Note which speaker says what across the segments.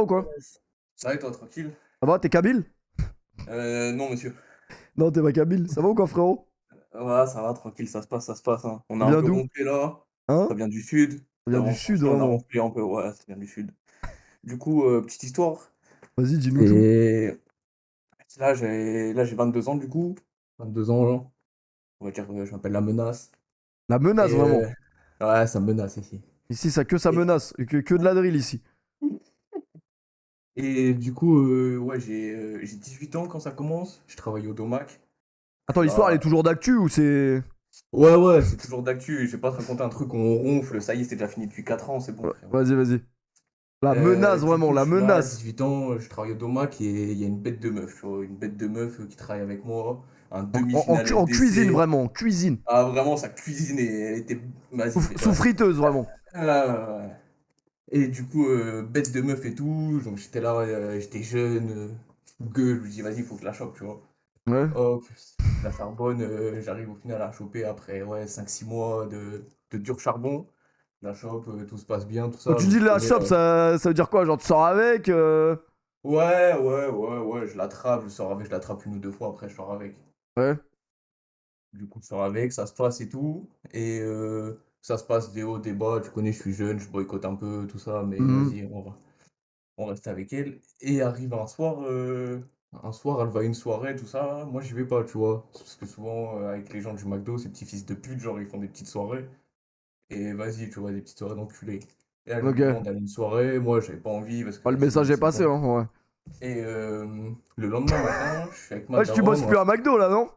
Speaker 1: va ou quoi?
Speaker 2: Ça va et toi, tranquille?
Speaker 1: Ça va, t'es Kabyle?
Speaker 2: Non, monsieur.
Speaker 1: Non, t'es pas Kabyle. Ça va ou quoi, frérot?
Speaker 2: Ouais, ça va, tranquille, ça se passe, hein. On
Speaker 1: Ça
Speaker 2: a un
Speaker 1: vient
Speaker 2: peu
Speaker 1: d'où?
Speaker 2: ronflé là.
Speaker 1: Hein?
Speaker 2: Ça vient du sud.
Speaker 1: Ça vient
Speaker 2: Ça
Speaker 1: du
Speaker 2: va,
Speaker 1: sud,
Speaker 2: franchement, on a
Speaker 1: vraiment.
Speaker 2: ronflé un peu. Ouais, ça vient du sud. Du coup, petite histoire.
Speaker 1: Vas-y, dis-nous tout.
Speaker 2: Et là, j'ai 22 ans, du coup. 22 ans, là. On va dire que je m'appelle La Menace.
Speaker 1: La menace,
Speaker 2: Et
Speaker 1: vraiment.
Speaker 2: ouais, ça me menace ici.
Speaker 1: Ici, ça
Speaker 2: Et,
Speaker 1: menace. Que de la drill ici.
Speaker 2: et du coup, ouais, j'ai 18 ans quand ça commence. Je travaille au Domac. Je
Speaker 1: Attends,
Speaker 2: suis
Speaker 1: l'histoire, elle est
Speaker 2: là.
Speaker 1: toujours d'actu ou c'est.
Speaker 2: Ouais, ouais, c'est toujours d'actu. Je vais pas te raconter un truc où on ronfle. Ça y est, c'est déjà fini depuis 4 ans, c'est bon,
Speaker 1: Ouais,
Speaker 2: frérot.
Speaker 1: vas-y, vas-y. La menace,
Speaker 2: Du
Speaker 1: vraiment,
Speaker 2: coup, je
Speaker 1: la
Speaker 2: suis là,
Speaker 1: menace.
Speaker 2: 18 ans, je travaille au Domac et il y a une bête de meuf, tu vois, une bête de meuf qui travaille avec moi, un demi-finale
Speaker 1: En cuisine,
Speaker 2: LDC.
Speaker 1: vraiment, en cuisine.
Speaker 2: Ah, vraiment, sa cuisine, elle était. Vas-y,
Speaker 1: Sous
Speaker 2: bref.
Speaker 1: friteuse, vraiment.
Speaker 2: Ah, et du coup, bête de meuf et tout, donc j'étais là, j'étais jeune, gueule, je me dis, vas-y, il faut que je la chope, tu vois.
Speaker 1: Ouais.
Speaker 2: Hop, la charbonne, j'arrive au final à choper après, ouais, 5 6 mois de dur charbon. La chope, tout se passe bien, tout
Speaker 1: Quand
Speaker 2: ça,
Speaker 1: tu
Speaker 2: donc
Speaker 1: dis
Speaker 2: tu
Speaker 1: la
Speaker 2: connais.
Speaker 1: shop, ça veut dire quoi? Genre, tu sors avec
Speaker 2: Ouais, ouais, ouais, ouais, je l'attrape, je sors avec, je l'attrape une ou deux fois, après je sors avec.
Speaker 1: Ouais.
Speaker 2: Du coup, je sors avec, ça se passe et tout. Et ça se passe des hauts, des bas, tu connais, je suis jeune, je boycotte un peu, tout ça, mais
Speaker 1: Mhm.
Speaker 2: vas-y, on reste avec elle. Et arrive un soir, elle va à une soirée, tout ça. Moi, j'y vais pas, tu vois. Parce que souvent, avec les gens du McDo, ces petits fils de pute, genre, ils font des petites soirées. Et vas-y, tu vois, des petites soirées d'enculés. Et elle me
Speaker 1: Ok.
Speaker 2: demande d'aller à une soirée, moi, j'avais pas envie, parce que
Speaker 1: Ah, le
Speaker 2: vas-y,
Speaker 1: message est
Speaker 2: c'est
Speaker 1: passé,
Speaker 2: bon.
Speaker 1: hein, ouais.
Speaker 2: Et le lendemain matin, je suis avec ma
Speaker 1: Wesh, tu bosses
Speaker 2: daronne.
Speaker 1: plus à McDo, là, non?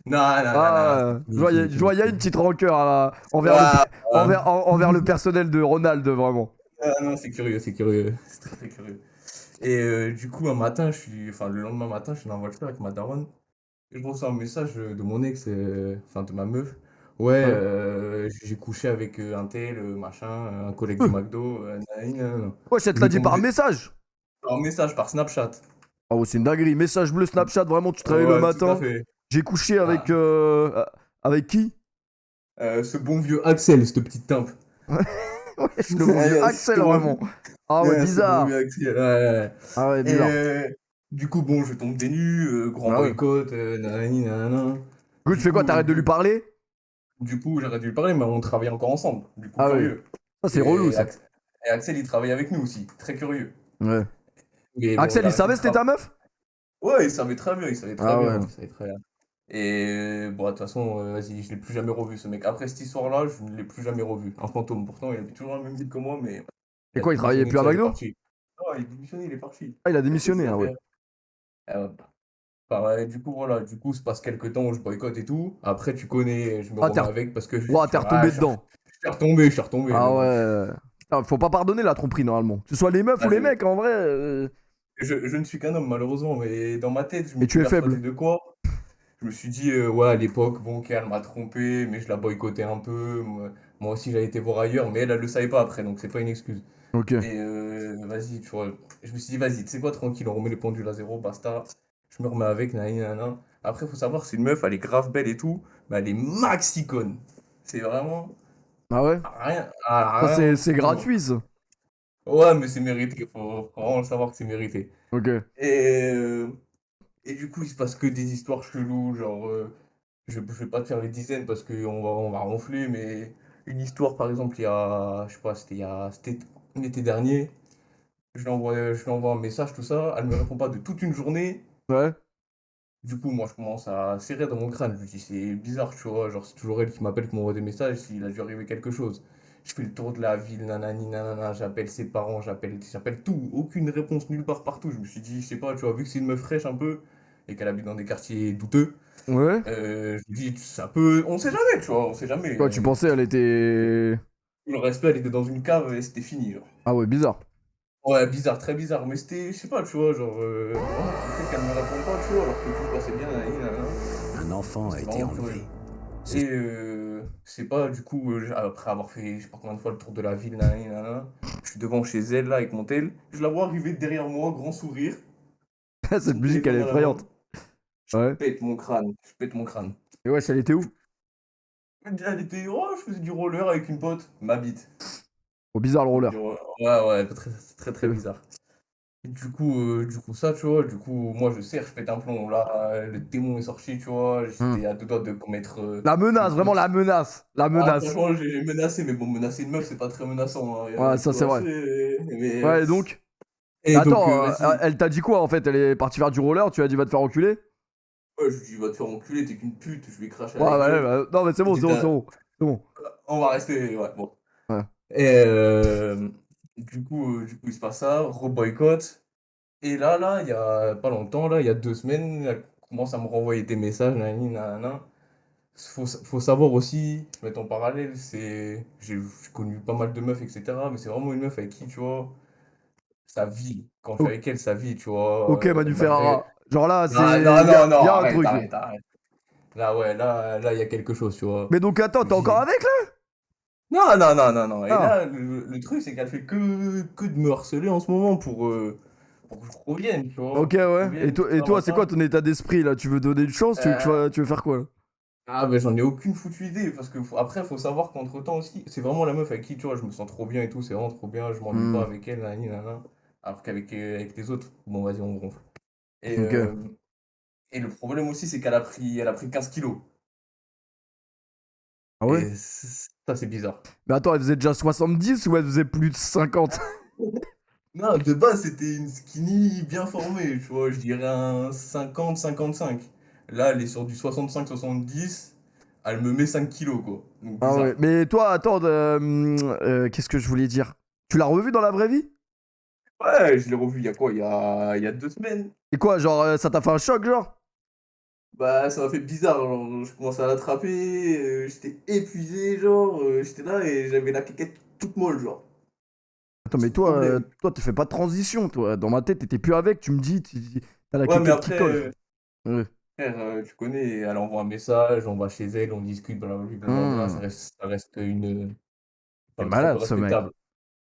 Speaker 2: Non, non, non, non,
Speaker 1: Ah,
Speaker 2: c'est fini, fini,
Speaker 1: je vois,
Speaker 2: fini,
Speaker 1: il y a une
Speaker 2: fini.
Speaker 1: petite rancœur envers
Speaker 2: Ah, ah.
Speaker 1: envers le personnel de Ronald, vraiment.
Speaker 2: Ah non, c'est curieux, c'est curieux. C'est très, très curieux. Et du coup, un matin, enfin, le lendemain matin, je suis dans la voiture avec ma daronne. Et je reçois un message de mon ex, enfin, de ma meuf. Ouais,
Speaker 1: Ouais.
Speaker 2: j'ai couché avec un tel, machin, un collègue du
Speaker 1: Euh,
Speaker 2: McDo. Nanani, nanana.
Speaker 1: Wesh, elle te
Speaker 2: Je
Speaker 1: l'a dit
Speaker 2: tombe
Speaker 1: par message.
Speaker 2: par message, par Snapchat.
Speaker 1: Ah, ouais, c'est une dinguerie. Message bleu Snapchat, vraiment, tu travailles le
Speaker 2: Ouais, tout à
Speaker 1: matin.
Speaker 2: fait.
Speaker 1: J'ai couché
Speaker 2: Ah,
Speaker 1: avec qui?
Speaker 2: ce bon vieux Axel, cette petite timpe.
Speaker 1: Wesh, le bon vieux Axel, vraiment. Ah ouais,
Speaker 2: Ce bon
Speaker 1: bizarre.
Speaker 2: vieux Axel, ouais, ouais.
Speaker 1: Ah ouais,
Speaker 2: Et
Speaker 1: bizarre.
Speaker 2: du coup, bon, je tombe des nues, grand
Speaker 1: Ah ouais.
Speaker 2: boycott, nanani, nanana.
Speaker 1: Du coup, tu
Speaker 2: Du
Speaker 1: fais quoi?
Speaker 2: coup,
Speaker 1: T'arrêtes de lui parler?
Speaker 2: j'aurais dû lui parler, mais on travaille encore ensemble. Du coup,
Speaker 1: Ah ouais.
Speaker 2: curieux.
Speaker 1: Ça, c'est relou,
Speaker 2: Et,
Speaker 1: ça.
Speaker 2: et Axel, il travaille avec nous aussi. Très curieux.
Speaker 1: Ouais.
Speaker 2: Mais bon, il
Speaker 1: Axel,
Speaker 2: a
Speaker 1: il
Speaker 2: arrêté
Speaker 1: savait
Speaker 2: de
Speaker 1: c'était ta
Speaker 2: travailler.
Speaker 1: meuf?
Speaker 2: Ouais, il savait très bien, il savait très
Speaker 1: Ah
Speaker 2: bien,
Speaker 1: ouais.
Speaker 2: il savait très bien. Et bon, de toute façon, vas-y, je l'ai plus jamais revu, ce mec. Après cette histoire-là, je ne l'ai plus jamais revu. Un fantôme, pourtant, il habite toujours la même ville que moi, mais
Speaker 1: Et
Speaker 2: il a
Speaker 1: quoi, il travaillait
Speaker 2: démissionné de
Speaker 1: plus à
Speaker 2: ça, il est
Speaker 1: McDo?
Speaker 2: parti. Ah, il a démissionné, il est parti.
Speaker 1: Ah, il a
Speaker 2: Il a fait
Speaker 1: démissionné,
Speaker 2: ses
Speaker 1: ah ouais.
Speaker 2: affaires. Et hop. Enfin, ouais, du coup, voilà, du coup, se passe quelques temps où je boycotte et tout. Après, tu connais, je me
Speaker 1: Ah,
Speaker 2: remets avec parce que
Speaker 1: ouah, t'es retombé dedans.
Speaker 2: je suis retombé, mais
Speaker 1: Ah
Speaker 2: bon.
Speaker 1: ouais. Putain, faut pas pardonner la tromperie, normalement. Que ce soit les meufs ou
Speaker 2: Ah,
Speaker 1: les mecs, en vrai.
Speaker 2: je ne suis qu'un homme, malheureusement, mais dans ma tête, je
Speaker 1: Et
Speaker 2: m'étais
Speaker 1: tu es
Speaker 2: persuadé
Speaker 1: faible.
Speaker 2: de quoi? Je me suis dit, ouais, à l'époque, bon, ok, elle m'a trompé, mais je la boycottais un peu. Moi aussi, j'avais été voir ailleurs, mais elle le savait pas après, donc c'est pas une excuse.
Speaker 1: Ok.
Speaker 2: Et vas-y, tu vois, je me suis dit, vas-y, tu sais quoi, tranquille, on remet les pendules à zéro, basta. Je me remets avec, nanani, nanana. Après, faut savoir, c'est une meuf, elle est grave belle et tout, mais elle est max icône. C'est vraiment
Speaker 1: Ah ouais? Ça,
Speaker 2: rien en
Speaker 1: c'est
Speaker 2: dessous.
Speaker 1: gratuit, ça.
Speaker 2: Ouais, mais c'est mérité, faut vraiment le savoir que c'est mérité.
Speaker 1: Ok.
Speaker 2: Et, et du coup, il se passe que des histoires cheloues, genre, je vais pas te faire les dizaines parce on va ronfler, mais une histoire, par exemple, il y a, je sais pas, c'était l'été dernier, je lui envoie un message, tout ça, elle me répond pas de toute une journée.
Speaker 1: Ouais.
Speaker 2: Du coup, moi, je commence à serrer dans mon crâne. Je me dis, c'est bizarre, tu vois, genre, c'est toujours elle qui m'appelle, qui m'envoie des messages, s'il a dû arriver quelque chose. Je fais le tour de la ville, nanani, nanana, j'appelle ses parents, j'appelle tout, aucune réponse nulle part partout. Je me suis dit, je sais pas, tu vois, vu que c'est une meuf fraîche un peu, et qu'elle habite dans des quartiers douteux,
Speaker 1: Ouais.
Speaker 2: je me dis, ça peut, on sait jamais, tu vois, on sait jamais.
Speaker 1: Quoi, tu pensais elle était.
Speaker 2: Le respect, elle était dans une cave et c'était fini, genre.
Speaker 1: Ah ouais, bizarre.
Speaker 2: Ouais, bizarre, très bizarre, mais c'était, je sais pas, tu vois, genre, vraiment, le fait qu'elle me réponde pas, tu vois, alors que tout se passait bien, nanani, nanana,
Speaker 3: Un enfant a
Speaker 2: c'était
Speaker 3: été
Speaker 2: vraiment curieux.
Speaker 3: enlevé. Ce
Speaker 2: Et c'est pas, du coup, après avoir fait, je sais pas combien de fois le tour de la ville, nanani, nanana, je suis devant chez elle, là, avec mon tel, je la vois arriver derrière moi, grand sourire,
Speaker 1: Cette
Speaker 2: son
Speaker 1: musique, elle
Speaker 2: téléphone
Speaker 1: est
Speaker 2: dans la main,
Speaker 1: effrayante. Ouais.
Speaker 2: pète mon crâne, je pète mon crâne.
Speaker 1: Et wesh, elle était où?
Speaker 2: Elle était, oh, je faisais du roller avec une pote, ma bite.
Speaker 1: Oh, bizarre le roller.
Speaker 2: Ouais, ouais, très, très, très
Speaker 1: Euh,
Speaker 2: bizarre. Du coup, ça, tu vois, du coup, moi, je serre, je pète un plomb. Là, le démon est sorti, tu vois.
Speaker 1: Hmm.
Speaker 2: J'étais à deux doigts de commettre
Speaker 1: La
Speaker 2: une
Speaker 1: menace, vraiment
Speaker 2: faute.
Speaker 1: la menace. La
Speaker 2: Ah,
Speaker 1: menace.
Speaker 2: franchement, j'ai menacé, mais bon, menacer une meuf, c'est pas très menaçant, hein. Y a
Speaker 1: Ouais,
Speaker 2: rien
Speaker 1: ça
Speaker 2: qui peut
Speaker 1: c'est vrai.
Speaker 2: lâcher. Mais.
Speaker 1: Ouais, et donc.
Speaker 2: Et donc,
Speaker 1: Attends,
Speaker 2: vas-y.
Speaker 1: elle t'a dit quoi en fait? Elle est partie faire du roller, tu as dit va te faire enculer?
Speaker 2: Ouais, je lui dis, va te faire enculer, t'es qu'une pute, je vais cracher à
Speaker 1: Ouais,
Speaker 2: la
Speaker 1: ouais,
Speaker 2: gueule.
Speaker 1: ouais. Non, mais c'est bon, c'est
Speaker 2: J'étais
Speaker 1: bon, c'est
Speaker 2: à-
Speaker 1: bon. C'est bon.
Speaker 2: On va rester, ouais, bon.
Speaker 1: Ouais.
Speaker 2: Et du coup, il se passe ça, re-boycott. Et là, il y a pas longtemps, là, il y a 2 semaines, elle commence à me renvoyer des messages, nanani, nanana. Faut savoir aussi, je vais mettre en parallèle, j'ai connu pas mal de meufs, etc. Mais c'est vraiment une meuf avec qui, tu vois, ça vit. Quand je suis
Speaker 1: O-
Speaker 2: avec elle, ça vit, tu vois.
Speaker 1: ok, Manu
Speaker 2: Malgré.
Speaker 1: Ferrara. Genre là,
Speaker 2: Non,
Speaker 1: c'est.
Speaker 2: non, non, non,
Speaker 1: Y a un
Speaker 2: arrête,
Speaker 1: truc là.
Speaker 2: arrête, arrête. Là, ouais, là, il y a quelque chose, tu vois.
Speaker 1: Mais donc attends, t'es encore
Speaker 2: Vie.
Speaker 1: avec là?
Speaker 2: Non, non, non, non, non. Et
Speaker 1: Ah.
Speaker 2: là, le truc, c'est qu'elle fait que de me harceler en ce moment pour que je revienne, tu
Speaker 1: Ok,
Speaker 2: vois. Je
Speaker 1: ouais. Et
Speaker 2: revienne, tout
Speaker 1: toi, et
Speaker 2: ça,
Speaker 1: toi, c'est quoi
Speaker 2: machin.
Speaker 1: ton état d'esprit là? Tu veux donner une chance?
Speaker 2: Euh,
Speaker 1: Tu veux faire quoi là?
Speaker 2: Ah, ben j'en ai aucune foutue idée. Parce que après, faut savoir qu'entre-temps aussi, c'est vraiment la meuf avec qui, tu vois, je me sens trop bien et tout. C'est vraiment trop bien. Je m'ennuie pas
Speaker 1: Hmm.
Speaker 2: avec elle, nanani, nanana. Alors qu'avec avec les autres, bon, vas-y, on ronfle. Et,
Speaker 1: Ok.
Speaker 2: euh, et le problème aussi, c'est qu'elle a pris 15 kilos.
Speaker 1: Ah ouais?
Speaker 2: Et ça, c'est bizarre.
Speaker 1: Mais attends, elle faisait déjà 70 ou elle faisait plus de 50?
Speaker 2: Non, de base, c'était une skinny bien formée, tu vois, je dirais un 50-55. Là, elle est sur du 65-70, elle me met 5 kilos, quoi. Donc,
Speaker 1: Ah ouais.
Speaker 2: bizarre.
Speaker 1: Mais toi, attends, qu'est-ce que je voulais dire? Tu l'as revu dans la vraie vie?
Speaker 2: Ouais, je l'ai revu il y a quoi? Il y a 2 semaines.
Speaker 1: Et quoi, genre, ça t'a fait un choc, genre?
Speaker 2: Bah, ça m'a fait bizarre, genre, je commençais à l'attraper, j'étais épuisé, genre, j'étais là et j'avais la quéquette toute molle, genre.
Speaker 1: Attends, mais
Speaker 2: C'est le
Speaker 1: toi,
Speaker 2: problème.
Speaker 1: tu fais pas de transition, toi. Dans ma tête, t'étais plus avec, tu me dis, t'as la
Speaker 2: Ouais, mais
Speaker 1: quéquette qui
Speaker 2: après,
Speaker 1: colle, frère. Ouais.
Speaker 2: frère, tu connais, elle envoie un message, on va chez elle, on discute, blablabla, blablabla,
Speaker 1: Hmm.
Speaker 2: ça reste une.
Speaker 1: T'es
Speaker 2: Enfin, c'est un peu
Speaker 1: malade, ce mec.
Speaker 2: respectable.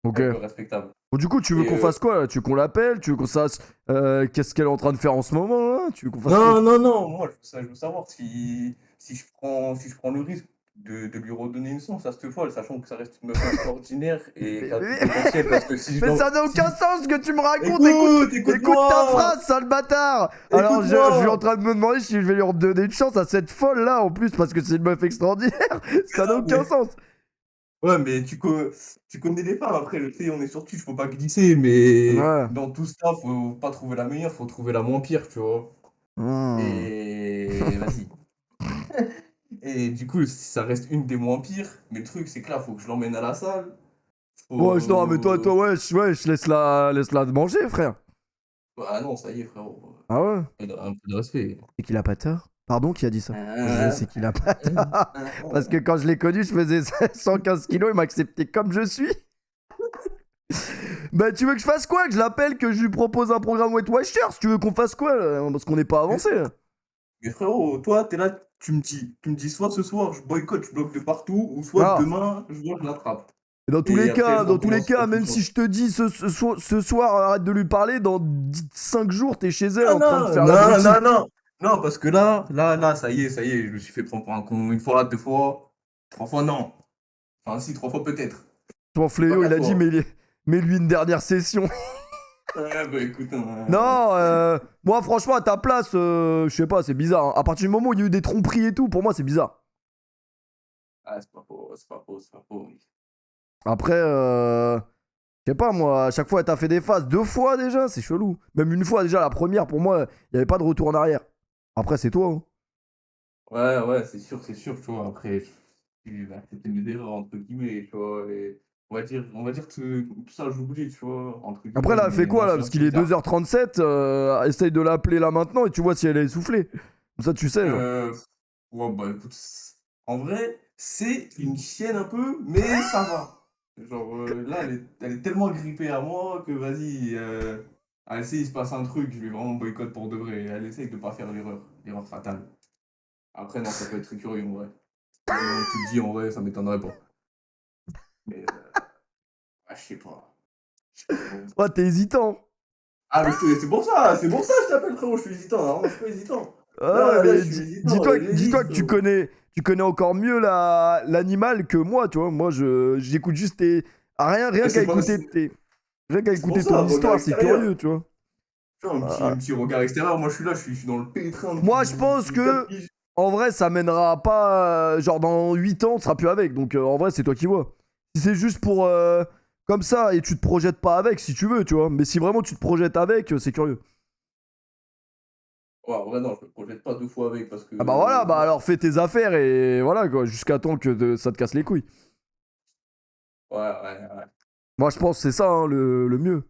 Speaker 1: Ok.
Speaker 2: Un peu respectable.
Speaker 1: Bon, du coup, tu veux
Speaker 2: Et
Speaker 1: qu'on fasse quoi, là? Tu veux qu'on l'appelle? Tu veux qu'on sache qu'est-ce qu'elle est en train de faire en ce moment, là? Tu veux qu'on fasse quoi?
Speaker 2: non, non, non, moi je veux savoir si je prends le risque de lui redonner une chance à cette folle, sachant que ça reste une meuf extraordinaire et
Speaker 1: Mais,
Speaker 2: qui a tout
Speaker 1: mais-
Speaker 2: le potentiel, parce que si je
Speaker 1: mais
Speaker 2: l'en
Speaker 1: ça n'a aucun
Speaker 2: si
Speaker 1: sens ce que tu me racontes. Écoute,
Speaker 2: écoute,
Speaker 1: écoute ta
Speaker 2: écoute-moi!
Speaker 1: phrase, sale bâtard. Alors, je suis en
Speaker 2: Écoute-moi!
Speaker 1: train de me demander si je vais lui redonner une chance à cette folle là, en plus, parce que c'est une meuf extraordinaire. Ça n'a
Speaker 2: Ah,
Speaker 1: aucun
Speaker 2: mais
Speaker 1: sens.
Speaker 2: ouais, mais tu connais les femmes, après, je sais, on est sur Twitch, faut pas glisser, mais
Speaker 1: Ouais.
Speaker 2: dans tout ça, faut pas trouver la meilleure, faut trouver la moins pire, tu vois?
Speaker 1: Hmm.
Speaker 2: Et vas-y. Et du coup, ça reste une des moins pires, mais le truc, c'est que là, faut que je l'emmène à la salle.
Speaker 1: Ouais, non, mais toi,
Speaker 2: Faut.
Speaker 1: ouais, je laisse la manger, frère.
Speaker 2: Ah non, ça y est, frérot.
Speaker 1: Ah ouais?
Speaker 2: Un peu de respect.
Speaker 1: C'est qu'il a pas tort. Pardon, qui a dit ça? Je
Speaker 2: Ah,
Speaker 1: sais qu'il a pas tort. Parce que quand je l'ai connu, je faisais 115 kilos, il m'a accepté comme je suis. Bah, tu veux que je fasse quoi? Que je l'appelle, que je lui propose un programme Weight Watchers? Tu veux qu'on fasse quoi, là? Parce qu'on n'est pas
Speaker 2: mais,
Speaker 1: avancé, là.
Speaker 2: mais frérot, toi, t'es là, tu me dis soit ce soir, je boycotte, je bloque de partout, ou soit
Speaker 1: Ah.
Speaker 2: demain, je vois, je l'attrape.
Speaker 1: Et
Speaker 2: Et après, je
Speaker 1: dans tous les
Speaker 2: recommence la
Speaker 1: cas, même
Speaker 2: discussion.
Speaker 1: si je te dis ce soir, arrête de lui parler, dans 5 jours, t'es chez elle
Speaker 2: Non,
Speaker 1: en train de
Speaker 2: non,
Speaker 1: faire
Speaker 2: non,
Speaker 1: l'abruti.
Speaker 2: non, non. Non, parce que là, ça y est, je me suis fait prendre pour un con une fois, 2 fois, 3 fois, non. Enfin, si, 3 fois peut-être.
Speaker 1: Ton
Speaker 2: Mais pas
Speaker 1: fléau, il
Speaker 2: quatre
Speaker 1: a dit,
Speaker 2: fois.
Speaker 1: mais lui une dernière session.
Speaker 2: Ouais, bah écoute,
Speaker 1: Non, moi franchement à ta place, je sais pas, c'est bizarre, hein. À partir du moment où il y a eu des tromperies et tout, pour moi c'est bizarre.
Speaker 2: ah, c'est pas faux, c'est pas faux, c'est pas faux.
Speaker 1: Après, je sais pas moi, à chaque fois elle t'a fait des phases, 2 fois déjà, c'est chelou. Même une fois déjà, la première pour moi, il y avait pas de retour en arrière. Après c'est toi, hein.
Speaker 2: Ouais, ouais, c'est sûr, tu vois. Après, j'ai accepté mes erreurs, entre guillemets, tu vois. Et on va dire que tout ça, j'oublie, tu vois, entre
Speaker 1: Après
Speaker 2: guillemets,
Speaker 1: là, elle fait
Speaker 2: mais
Speaker 1: quoi
Speaker 2: non,
Speaker 1: là?
Speaker 2: c'est un
Speaker 1: Parce
Speaker 2: peu
Speaker 1: qu'il est
Speaker 2: bizarre.
Speaker 1: 2h37, essaye de l'appeler là maintenant et tu vois si elle est essoufflée. Comme ça tu sais, genre.
Speaker 2: Euh, ouais, bah écoute, en vrai, c'est une chienne un peu, mais ça va. Genre, là, elle est tellement grippée à moi que vas-y, elle essaie, il se passe un truc, je vais vraiment boycott pour de vrai. Elle essaye de pas faire l'erreur fatale. Après, non, ça peut être très curieux en vrai. Maintenant que tu le dis, en vrai, ça m'étonnerait pas. Mais, ah, je sais pas. Je sais pas trop.
Speaker 1: Ouais, t'es hésitant.
Speaker 2: Ah, mais c'est pour ça que je t'appelle, frérot, je suis hésitant. Non, je suis pas hésitant.
Speaker 1: Ah ouais,
Speaker 2: Là, je
Speaker 1: mais
Speaker 2: suis hésitant, j'hésite,
Speaker 1: dis-toi que
Speaker 2: frérot.
Speaker 1: tu connais encore mieux l'animal que moi, tu vois. Moi, j'écoute juste tes. Ah,
Speaker 2: Mais
Speaker 1: rien qu'à écouter tes. Rien qu'à
Speaker 2: c'est pour
Speaker 1: écouter ton
Speaker 2: ça, regarde
Speaker 1: histoire, c'est
Speaker 2: l'extérieur.
Speaker 1: curieux, tu vois.
Speaker 2: Tu vois, un petit regard extérieur, moi je suis là, je suis dans le pétrin
Speaker 1: Moi, je
Speaker 2: depuis,
Speaker 1: pense
Speaker 2: depuis
Speaker 1: que
Speaker 2: 4 piges.
Speaker 1: en vrai, ça mènera pas. Genre, dans 8 ans, tu seras plus avec. Donc, en vrai, c'est toi qui vois. Si c'est juste pour. Comme ça, et tu te projettes pas avec, si tu veux, tu vois. Mais si vraiment tu te projettes avec, c'est curieux.
Speaker 2: Ouais, en vrai, non, je me projette pas 2 fois avec parce
Speaker 1: Ah bah voilà,
Speaker 2: que.
Speaker 1: bah alors fais tes affaires et voilà, quoi. Jusqu'à temps que ça te casse les couilles.
Speaker 2: Ouais, ouais, ouais.
Speaker 1: Moi, je pense que c'est ça, hein, le mieux.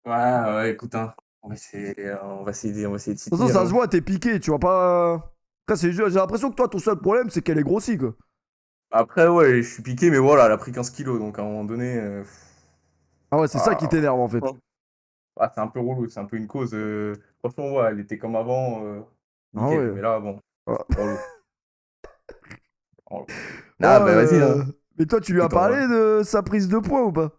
Speaker 2: Ouais, ouais, écoute, hein, on va essayer de s'y
Speaker 1: De toute façon,
Speaker 2: tenir,
Speaker 1: ça se
Speaker 2: hein.
Speaker 1: voit, t'es piqué, tu vois pas. Après, j'ai l'impression que toi, ton seul problème, c'est qu'elle est grossie, quoi.
Speaker 2: Après, ouais, je suis piqué, mais voilà, elle a pris 15 kilos, donc à un moment donné.
Speaker 1: Ah ouais, c'est ça qui
Speaker 2: Ah,
Speaker 1: t'énerve, en fait.
Speaker 2: c'est un peu relou, c'est un peu une cause. Franchement, ouais, elle était comme avant,
Speaker 1: Ah
Speaker 2: nickel.
Speaker 1: ouais.
Speaker 2: Mais là, bon,
Speaker 1: Ah.
Speaker 2: relou. Relou.
Speaker 1: Oh,
Speaker 2: Ah, bah vas-y, hein.
Speaker 1: Mais toi, tu lui as
Speaker 2: Écoute,
Speaker 1: parlé de sa prise de poids ou pas?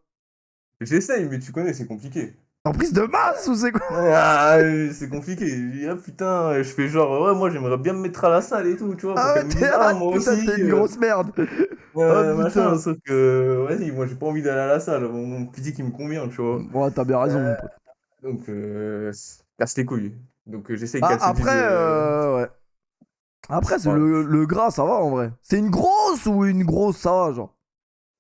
Speaker 2: j'essaye, mais tu connais, c'est compliqué.
Speaker 1: En prise de masse ou c'est quoi?
Speaker 2: Ah, c'est compliqué. Je dis, ah putain, je fais genre, ouais, moi j'aimerais bien me mettre à la salle et tout, tu vois, pour
Speaker 1: Ah ouais,
Speaker 2: qu'elle me dise, ah, moi
Speaker 1: putain,
Speaker 2: aussi,
Speaker 1: t'es une grosse merde. Oh
Speaker 2: machin,
Speaker 1: putain.
Speaker 2: sauf que, vas-y, moi j'ai pas envie d'aller à la salle, mon physique il me convient, tu vois.
Speaker 1: Ouais, t'as bien raison, mon pote.
Speaker 2: Donc, casse les couilles. Donc, j'essaye
Speaker 1: Ah,
Speaker 2: qu'elle se dise,
Speaker 1: après, ouais. Après, c'est
Speaker 2: ouais.
Speaker 1: le gras, ça va en vrai. C'est une grosse ou une grosse, ça va, genre.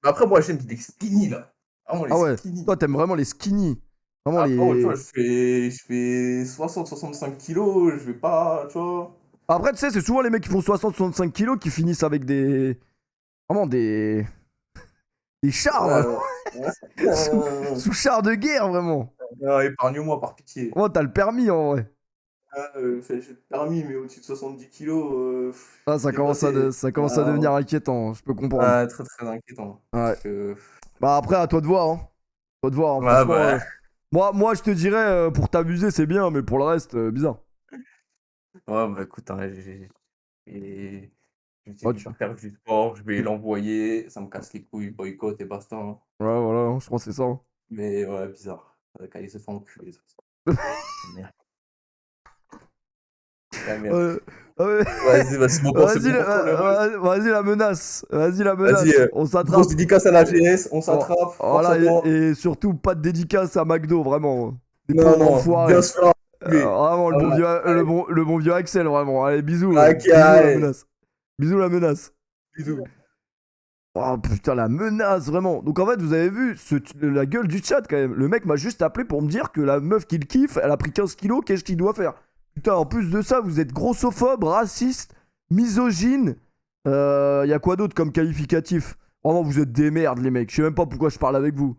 Speaker 2: Après, moi j'aime les skinny là. Vraiment les
Speaker 1: Ah ouais,
Speaker 2: skinny.
Speaker 1: toi, t'aimes vraiment les skinny. Vraiment
Speaker 2: Après, ouais, tu vois,
Speaker 1: les.
Speaker 2: je fais 60-65 kilos, je vais pas, tu vois.
Speaker 1: Après, tu sais, c'est souvent les mecs qui font 60-65 kilos qui finissent avec des. Vraiment des. Des chars,
Speaker 2: Ouais,
Speaker 1: vraiment.
Speaker 2: ouais.
Speaker 1: sous, sous chars de guerre, vraiment.
Speaker 2: Épargne-moi par pitié.
Speaker 1: Oh, t'as le permis en vrai.
Speaker 2: J'ai le permis, mais au-dessus de 70 kilos,
Speaker 1: Ah,
Speaker 2: je suis dépassé.
Speaker 1: ça commence à devenir inquiétant, je peux comprendre.
Speaker 2: Très très inquiétant.
Speaker 1: Ouais.
Speaker 2: Donc,
Speaker 1: Bah après, à toi de voir, hein. Toi de voir, hein.
Speaker 2: ouais,
Speaker 1: Franchement.
Speaker 2: bah,
Speaker 1: Moi, je te dirais, pour t'amuser, c'est bien, mais pour le reste, bizarre.
Speaker 2: ouais, bah écoute, hein, et
Speaker 1: Ouais,
Speaker 2: je vais faire du sport, je vais
Speaker 1: tu-
Speaker 2: l'envoyer, ça me casse les couilles, boycott et basta, hein.
Speaker 1: Ouais, voilà, hein, je pense que c'est ça, hein.
Speaker 2: Mais ouais, bizarre. Quand ils se font enculer, ça. La merde. La merde.
Speaker 1: Ouais, ouais.
Speaker 2: Vas-y, bah, c'est
Speaker 1: Vas-y,
Speaker 2: bon pour toi le ref.
Speaker 1: vas-y, la menace. Vas-y, la
Speaker 2: Vas-y,
Speaker 1: menace. On
Speaker 2: grosse
Speaker 1: s'attrape.
Speaker 2: dédicace à la GS, on
Speaker 1: Oh,
Speaker 2: s'attrape, force
Speaker 1: voilà,
Speaker 2: à toi.
Speaker 1: et surtout, pas de dédicace à McDo, vraiment. Des
Speaker 2: Non,
Speaker 1: pauvres
Speaker 2: non, bien
Speaker 1: enfoirés.
Speaker 2: sûr, enculé.
Speaker 1: Vraiment,
Speaker 2: Ah ouais, allez,
Speaker 1: le bon vieux Axel, vraiment. Allez, bisous.
Speaker 2: OK,
Speaker 1: Bisous, la
Speaker 2: allez,
Speaker 1: menace. Bisous, la menace.
Speaker 2: bisous.
Speaker 1: Oh putain, la menace, vraiment. Donc en fait, vous avez vu la gueule du chat quand même. Le mec m'a juste appelé pour me dire que la meuf qu'il kiffe, elle a pris 15 kilos, qu'est-ce qu'il doit faire? Putain, en plus de ça, vous êtes grossophobe, raciste, misogyne. Y a quoi d'autre comme qualificatif? Vraiment, vous êtes des merdes, les mecs. Je sais même pas pourquoi je parle avec vous.